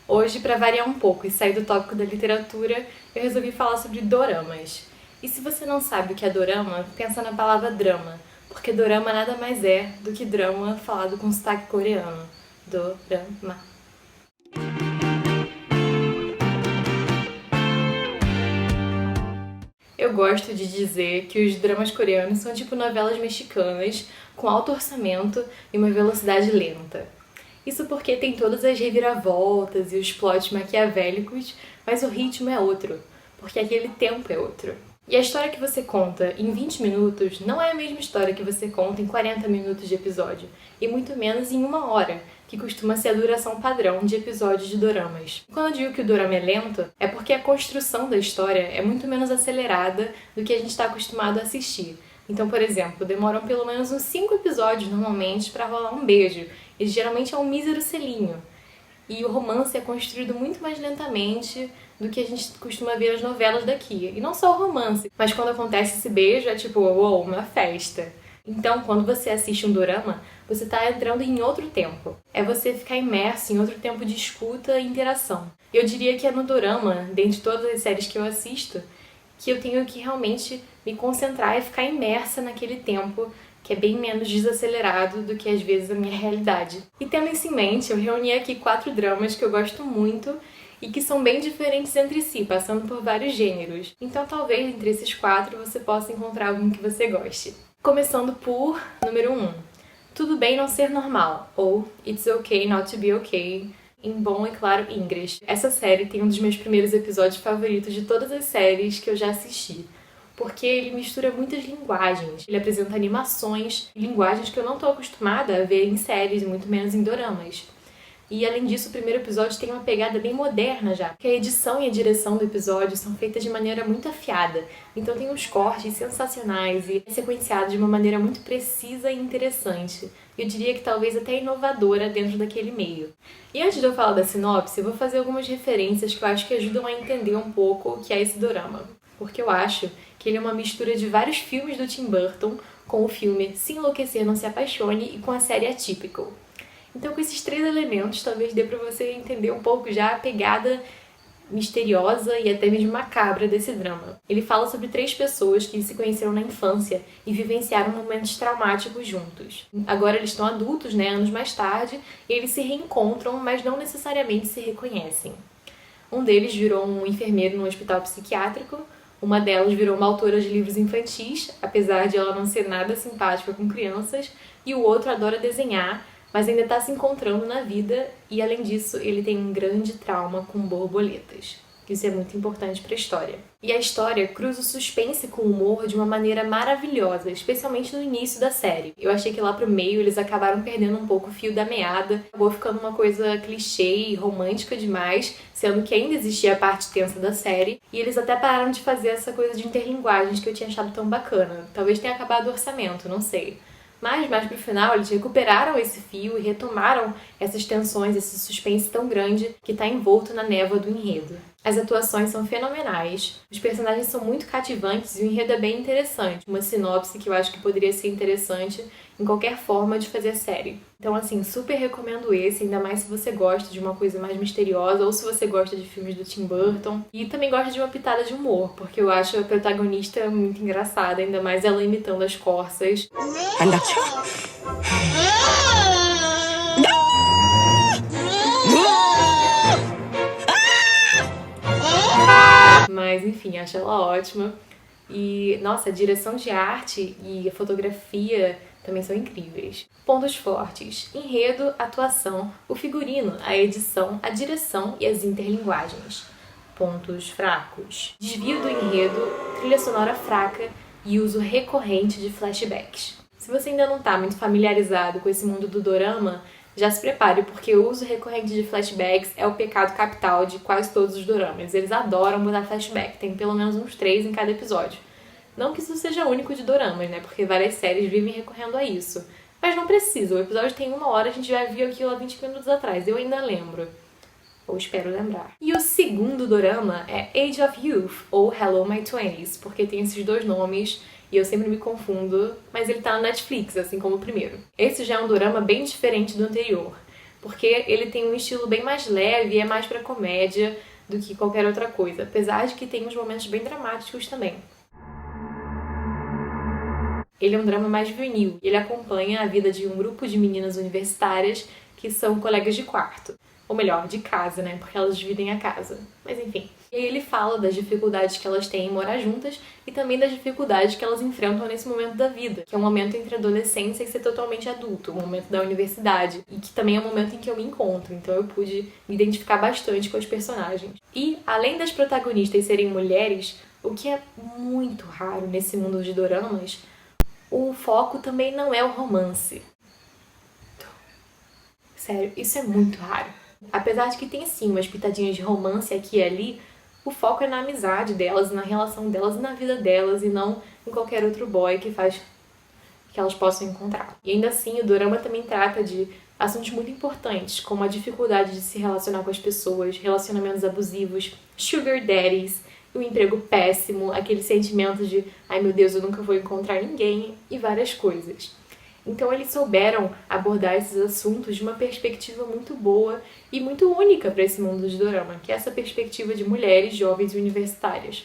Hoje, para variar um pouco e sair do tópico da literatura, eu resolvi falar sobre doramas. E se você não sabe o que é dorama, pensa na palavra drama, porque dorama nada mais é do que drama falado com sotaque coreano. Dorama. Eu gosto de dizer que os dramas coreanos são tipo novelas mexicanas, com alto orçamento e uma velocidade lenta. Isso porque tem todas as reviravoltas e os plots maquiavélicos, mas o ritmo é outro, porque aquele tempo é outro. E a história que você conta em 20 minutos não é a mesma história que você conta em 40 minutos de episódio, e muito menos em 1 hora, que costuma ser a duração padrão de episódios de doramas. Quando eu digo que o dorama é lento, é porque a construção da história é muito menos acelerada do que a gente está acostumado a assistir. Então, por exemplo, demoram pelo menos uns 5 episódios normalmente para rolar um beijo, e geralmente é um mísero selinho. E o romance é construído muito mais lentamente do que a gente costuma ver nas novelas daqui. E não só o romance, mas quando acontece esse beijo é tipo, uou, uma festa. Então, quando você assiste um dorama, você tá entrando em outro tempo. É você ficar imerso em outro tempo de escuta e interação. Eu diria que é no dorama, dentre todas as séries que eu assisto, que eu tenho que realmente me concentrar e ficar imersa naquele tempo, que é bem menos desacelerado do que às vezes a minha realidade. E tendo isso em mente, eu reuni aqui 4 dramas que eu gosto muito e que são bem diferentes entre si, passando por vários gêneros. Então talvez entre esses 4 você possa encontrar algum que você goste. Começando por número 1. Tudo bem não ser normal, ou It's Okay Not to Be Okay, em bom e claro inglês. Essa série tem um dos meus primeiros episódios favoritos de todas as séries que eu já assisti, porque ele mistura muitas linguagens. Ele apresenta animações, linguagens que eu não estou acostumada a ver em séries, muito menos em doramas. E além disso, o primeiro episódio tem uma pegada bem moderna já, porque a edição e a direção do episódio são feitas de maneira muito afiada. Então tem uns cortes sensacionais e é sequenciado de uma maneira muito precisa e interessante. Eu diria que talvez até inovadora dentro daquele meio. E antes de eu falar da sinopse, eu vou fazer algumas referências que eu acho que ajudam a entender um pouco o que é esse dorama. Porque eu acho que ele é uma mistura de vários filmes do Tim Burton, com o filme Se Enlouquecer Não Se Apaixone e com a série Atypical. Então, com esses 3 elementos, talvez dê pra você entender um pouco já a pegada misteriosa e até mesmo macabra desse drama. Ele fala sobre 3 pessoas que se conheceram na infância e vivenciaram momentos traumáticos juntos. Agora eles estão adultos, anos mais tarde, e eles se reencontram, mas não necessariamente se reconhecem. Um deles virou um enfermeiro no hospital psiquiátrico, uma delas virou uma autora de livros infantis, apesar de ela não ser nada simpática com crianças, e o outro adora desenhar, mas ainda está se encontrando na vida e, além disso, ele tem um grande trauma com borboletas. Isso é muito importante para a história. E a história cruza o suspense com o humor de uma maneira maravilhosa, especialmente no início da série. Eu achei que lá pro meio eles acabaram perdendo um pouco o fio da meada, acabou ficando uma coisa clichê e romântica demais, sendo que ainda existia a parte tensa da série, e eles até pararam de fazer essa coisa de interlinguagens que eu tinha achado tão bacana. Talvez tenha acabado o orçamento, não sei. Mas mais pro final eles recuperaram esse fio e retomaram essas tensões, esse suspense tão grande que está envolto na névoa do enredo. As atuações são fenomenais, os personagens são muito cativantes e o enredo é bem interessante. Uma sinopse que eu acho que poderia ser interessante em qualquer forma de fazer série. Então, assim, super recomendo esse, ainda mais se você gosta de uma coisa mais misteriosa ou se você gosta de filmes do Tim Burton. E também gosta de uma pitada de humor, porque eu acho a protagonista muito engraçada, ainda mais ela imitando as corças. Mas, enfim, acho ela ótima. E, nossa, a direção de arte e a fotografia também são incríveis. Pontos fortes: enredo, atuação, o figurino, a edição, a direção e as interlinguagens. Pontos fracos: desvio do enredo, trilha sonora fraca e uso recorrente de flashbacks. Se você ainda não está muito familiarizado com esse mundo do dorama, já se prepare, porque o uso recorrente de flashbacks é o pecado capital de quase todos os doramas. Eles adoram botar flashback, tem pelo menos uns 3 em cada episódio. Não que isso seja único de doramas, porque várias séries vivem recorrendo a isso. Mas não precisa, o episódio tem 1 hora, a gente já viu aquilo há 20 minutos atrás, eu ainda lembro. Ou espero lembrar. E o segundo dorama é Age of Youth, ou Hello My Twenties, porque tem esses 2 nomes e eu sempre me confundo, mas ele tá na Netflix, assim como o primeiro. Esse já é um dorama bem diferente do anterior, porque ele tem um estilo bem mais leve e é mais pra comédia do que qualquer outra coisa, apesar de que tem uns momentos bem dramáticos também. Ele é um drama mais juvenil, ele acompanha a vida de um grupo de meninas universitárias que são colegas de quarto. Ou melhor, de casa, né? Porque elas dividem a casa. Mas enfim. E aí ele fala das dificuldades que elas têm em morar juntas e também das dificuldades que elas enfrentam nesse momento da vida, que é um momento entre adolescência e ser totalmente adulto, o momento da universidade, e que também é o momento em que eu me encontro, então eu pude me identificar bastante com as personagens. E, além das protagonistas serem mulheres, o que é muito raro nesse mundo de doramas, o foco também não é o romance. Sério, isso é muito raro. Apesar de que tem sim umas pitadinhas de romance aqui e ali, o foco é na amizade delas, na relação delas e na vida delas, e não em qualquer outro boy que faz que elas possam encontrar. E ainda assim, o dorama também trata de assuntos muito importantes, como a dificuldade de se relacionar com as pessoas, relacionamentos abusivos, sugar daddies, o emprego péssimo, aquele sentimento de ai meu Deus, eu nunca vou encontrar ninguém, e várias coisas. Então eles souberam abordar esses assuntos de uma perspectiva muito boa e muito única para esse mundo de dorama, que é essa perspectiva de mulheres jovens e universitárias.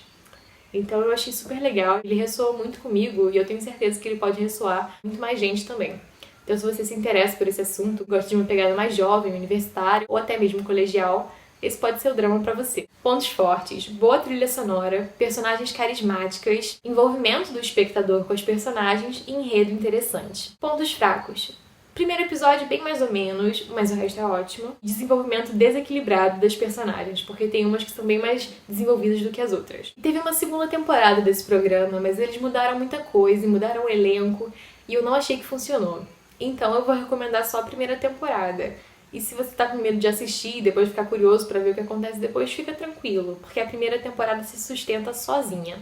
Então eu achei super legal, ele ressoou muito comigo e eu tenho certeza que ele pode ressoar muito mais gente também. Então se você se interessa por esse assunto, gosta de uma pegada mais jovem, universitária ou até mesmo colegial, esse pode ser o drama pra você. Pontos fortes, boa trilha sonora, personagens carismáticas, envolvimento do espectador com as personagens e enredo interessante. Pontos fracos. Primeiro episódio bem mais ou menos, mas o resto é ótimo. Desenvolvimento desequilibrado das personagens, porque tem umas que são bem mais desenvolvidas do que as outras. Teve uma segunda temporada desse programa, mas eles mudaram muita coisa, mudaram o elenco, e eu não achei que funcionou. Então eu vou recomendar só a primeira temporada. E se você tá com medo de assistir e depois ficar curioso pra ver o que acontece depois, fica tranquilo, porque a primeira temporada se sustenta sozinha.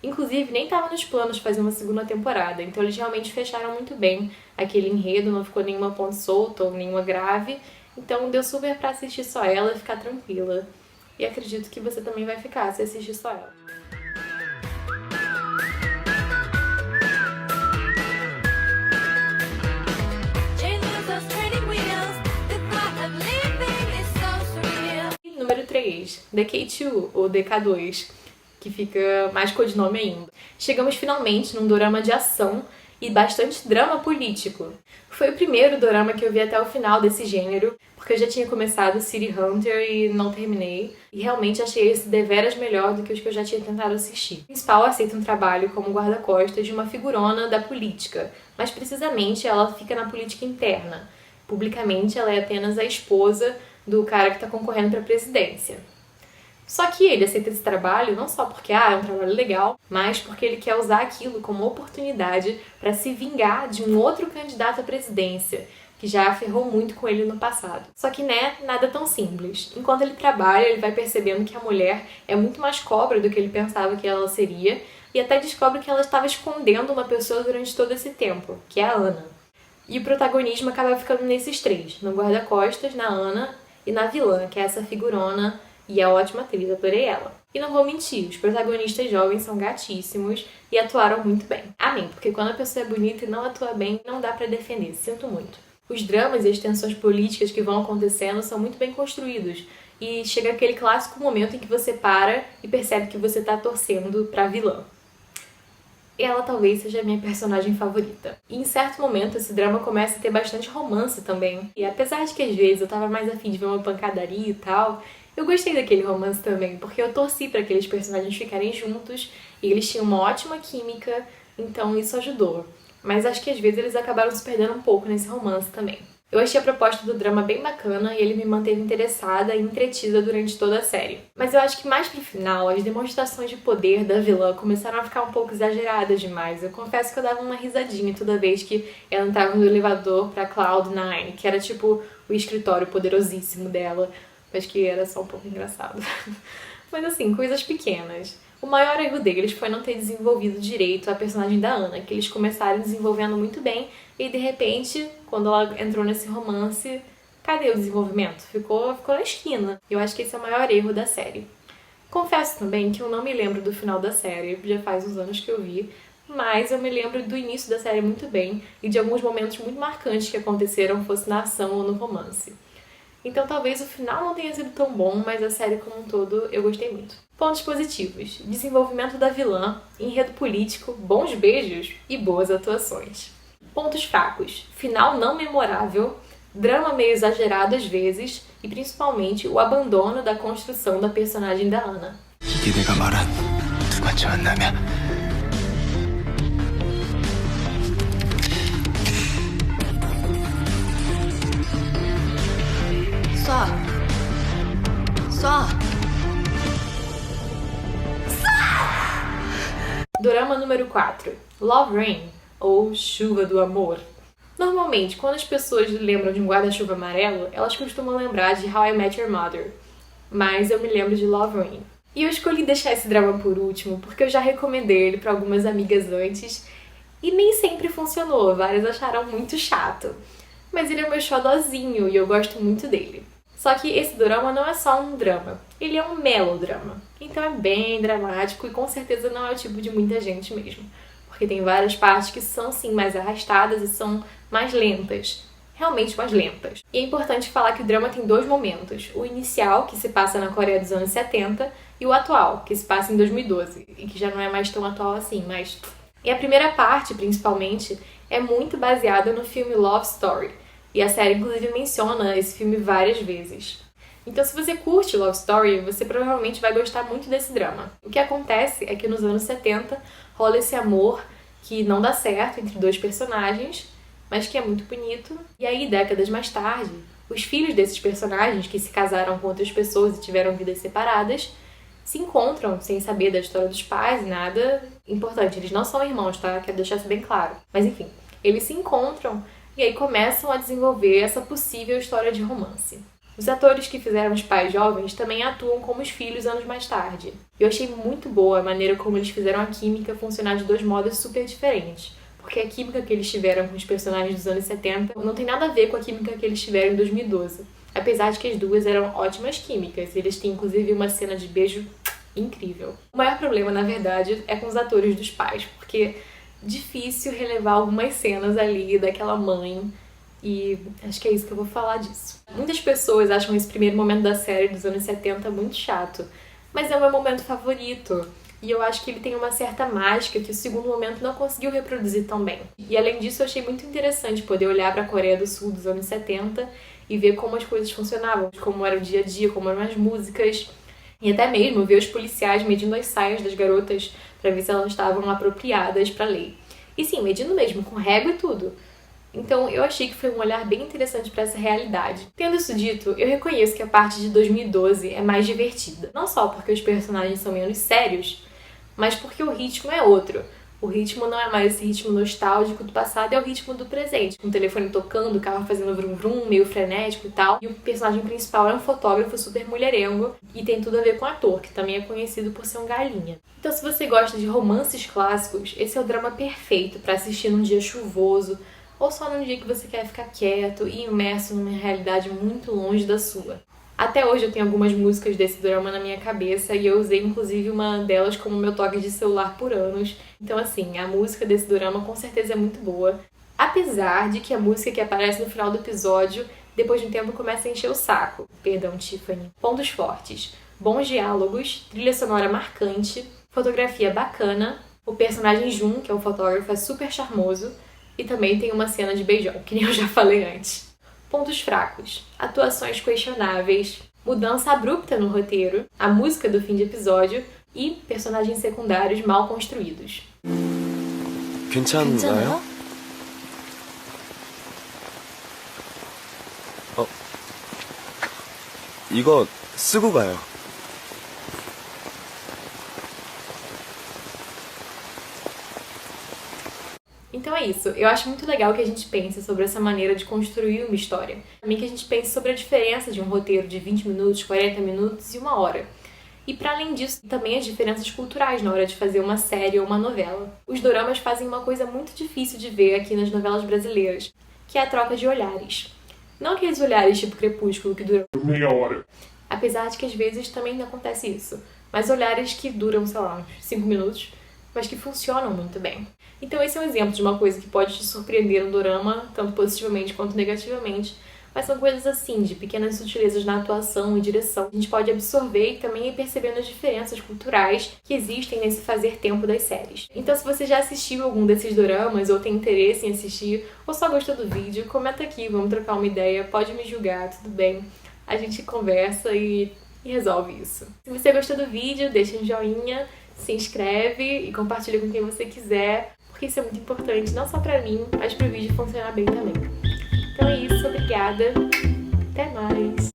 Inclusive, nem tava nos planos fazer uma segunda temporada, então eles realmente fecharam muito bem aquele enredo, não ficou nenhuma ponta solta ou nenhuma grave, então deu super pra assistir só ela e ficar tranquila. E acredito que você também vai ficar se assistir só ela. Número 3, The K2, ou DK2, que fica mais codinome ainda. Chegamos finalmente num dorama de ação e bastante drama político. Foi o primeiro dorama que eu vi até o final desse gênero, porque eu já tinha começado City Hunter e não terminei, e realmente achei esse deveras melhor do que os que eu já tinha tentado assistir. O principal aceita um trabalho como guarda-costas de uma figurona da política, mas precisamente ela fica na política interna. Publicamente ela é apenas a esposa do cara que está concorrendo para a presidência. Só que ele aceita esse trabalho não só porque é um trabalho legal, mas porque ele quer usar aquilo como oportunidade para se vingar de um outro candidato à presidência, que já ferrou muito com ele no passado. Só que, nada tão simples. Enquanto ele trabalha, ele vai percebendo que a mulher é muito mais cobra do que ele pensava que ela seria, e até descobre que ela estava escondendo uma pessoa durante todo esse tempo, que é a Ana. E o protagonismo acaba ficando nesses três, no guarda-costas, na Ana e na vilã, que é essa figurona, e é ótima atriz, adorei ela. E não vou mentir, os protagonistas jovens são gatíssimos e atuaram muito bem. Amém, porque quando a pessoa é bonita e não atua bem, não dá pra defender, sinto muito. Os dramas e as tensões políticas que vão acontecendo são muito bem construídos, e chega aquele clássico momento em que você para e percebe que você tá torcendo pra vilã. Ela talvez seja a minha personagem favorita. E em certo momento esse drama começa a ter bastante romance também. E apesar de que às vezes eu tava mais afim de ver uma pancadaria e tal, eu gostei daquele romance também, porque eu torci pra aqueles personagens ficarem juntos e eles tinham uma ótima química, então isso ajudou. Mas acho que às vezes eles acabaram se perdendo um pouco nesse romance também. Eu achei a proposta do drama bem bacana e ele me manteve interessada e entretida durante toda a série. Mas eu acho que mais pro final, as demonstrações de poder da vilã começaram a ficar um pouco exageradas demais. Eu confesso que eu dava uma risadinha toda vez que ela entrava no elevador pra Cloud9, que era tipo o escritório poderosíssimo dela, mas que era só um pouco engraçado. Mas assim, coisas pequenas. O maior erro deles foi não ter desenvolvido direito a personagem da Ana, que eles começaram desenvolvendo muito bem e de repente, quando ela entrou nesse romance, cadê o desenvolvimento? Ficou na esquina. Eu acho que esse é o maior erro da série. Confesso também que eu não me lembro do final da série, já faz uns anos que eu vi, mas eu me lembro do início da série muito bem e de alguns momentos muito marcantes que aconteceram, fosse na ação ou no romance. Então talvez o final não tenha sido tão bom, mas a série como um todo eu gostei muito. Pontos positivos: desenvolvimento da vilã, enredo político, bons beijos e boas atuações. Pontos fracos: final não memorável, drama meio exagerado às vezes e principalmente o abandono da construção da personagem da Ana. 이게 내가 말한 두 번째 만남이야. 쏴. Dorama número 4, Love Rain, ou Chuva do Amor. Normalmente, quando as pessoas lembram de um guarda-chuva amarelo, elas costumam lembrar de How I Met Your Mother, mas eu me lembro de Love Rain. E eu escolhi deixar esse drama por último, porque eu já recomendei ele para algumas amigas antes, e nem sempre funcionou, várias acharam muito chato. Mas ele é meu xodozinho e eu gosto muito dele. Só que esse dorama não é só um drama, ele é um melodrama. Então é bem dramático e com certeza não é o tipo de muita gente mesmo. Porque tem várias partes que são sim mais arrastadas e são mais lentas. Realmente mais lentas. E é importante falar que o drama tem dois momentos. O inicial, que se passa na Coreia dos anos 70, e o atual, que se passa em 2012. E que já não é mais tão atual assim, mas... E a primeira parte, principalmente, é muito baseada no filme Love Story. E a série, inclusive, menciona esse filme várias vezes. Então, se você curte Love Story, você provavelmente vai gostar muito desse drama. O que acontece é que nos anos 70 rola esse amor que não dá certo entre dois personagens, mas que é muito bonito. E aí, décadas mais tarde, os filhos desses personagens que se casaram com outras pessoas e tiveram vidas separadas se encontram sem saber da história dos pais, nada importante. Eles não são irmãos, tá? Quero deixar isso bem claro. Mas enfim, eles se encontram e aí começam a desenvolver essa possível história de romance. Os atores que fizeram os pais jovens também atuam como os filhos anos mais tarde. Eu achei muito boa a maneira como eles fizeram a química funcionar de dois modos super diferentes. Porque a química que eles tiveram com os personagens dos anos 70 não tem nada a ver com a química que eles tiveram em 2012. Apesar de que as duas eram ótimas químicas. Eles têm inclusive uma cena de beijo incrível. O maior problema, na verdade, é com os atores dos pais. Porque difícil relevar algumas cenas ali daquela mãe. E acho que é isso que eu vou falar disso. Muitas pessoas acham esse primeiro momento da série dos anos 70 muito chato, mas é o meu momento favorito. E eu acho que ele tem uma certa mágica que o segundo momento não conseguiu reproduzir tão bem. E além disso, eu achei muito interessante poder olhar para a Coreia do Sul dos anos 70 e ver como as coisas funcionavam, como era o dia a dia, como eram as músicas. E até mesmo ver os policiais medindo as saias das garotas para ver se elas estavam apropriadas para a lei. E sim, medindo mesmo, com régua e tudo. Então eu achei que foi um olhar bem interessante para essa realidade. Tendo isso dito, eu reconheço que a parte de 2012 é mais divertida. Não só porque os personagens são menos sérios, mas porque o ritmo é outro. O ritmo não é mais esse ritmo nostálgico do passado, é o ritmo do presente. Com o telefone tocando, o carro fazendo vrum vrum, meio frenético e tal. E o personagem principal é um fotógrafo super mulherengo e tem tudo a ver com o ator, que também é conhecido por ser um galinha. Então se você gosta de romances clássicos, esse é o drama perfeito para assistir num dia chuvoso, ou só num dia que você quer ficar quieto e imerso numa realidade muito longe da sua. Até hoje eu tenho algumas músicas desse drama na minha cabeça e eu usei inclusive uma delas como meu toque de celular por anos. Então assim, a música desse drama com certeza é muito boa. Apesar de que a música que aparece no final do episódio, depois de um tempo começa a encher o saco. Perdão, Tiffany. Pontos fortes: bons diálogos, trilha sonora marcante, fotografia bacana, o personagem Jun, que é o fotógrafo, é super charmoso, e também tem uma cena de beijão, que nem eu já falei antes. Pontos fracos: atuações questionáveis, mudança abrupta no roteiro, a música do fim de episódio e personagens secundários mal construídos. 괜찮나요? 이거 쓰고 가요. Então é isso, eu acho muito legal que a gente pense sobre essa maneira de construir uma história. Também que a gente pense sobre a diferença de um roteiro de 20 minutos, 40 minutos e 1 hora. E para além disso, também as diferenças culturais na hora de fazer uma série ou uma novela. Os doramas fazem uma coisa muito difícil de ver aqui nas novelas brasileiras, que é a troca de olhares. Não aqueles olhares tipo Crepúsculo que duram meia hora. Apesar de que às vezes também acontece isso. Mas olhares que duram, sei lá, uns 5 minutos, mas que funcionam muito bem. Então esse é um exemplo de uma coisa que pode te surpreender no dorama, tanto positivamente quanto negativamente, Mas são coisas assim, de pequenas sutilezas na atuação e direção. A gente pode absorver e também ir percebendo as diferenças culturais que existem nesse fazer tempo das séries. Então, se você já assistiu algum desses doramas ou tem interesse em assistir, ou só gostou do vídeo, comenta aqui, vamos trocar uma ideia, pode me julgar, tudo bem. A gente conversa e resolve isso. Se você gostou do vídeo, deixa um joinha, se inscreve e compartilha com quem você quiser, porque isso é muito importante, não só pra mim, mas pro vídeo funcionar bem também. Então é isso, obrigada, até mais!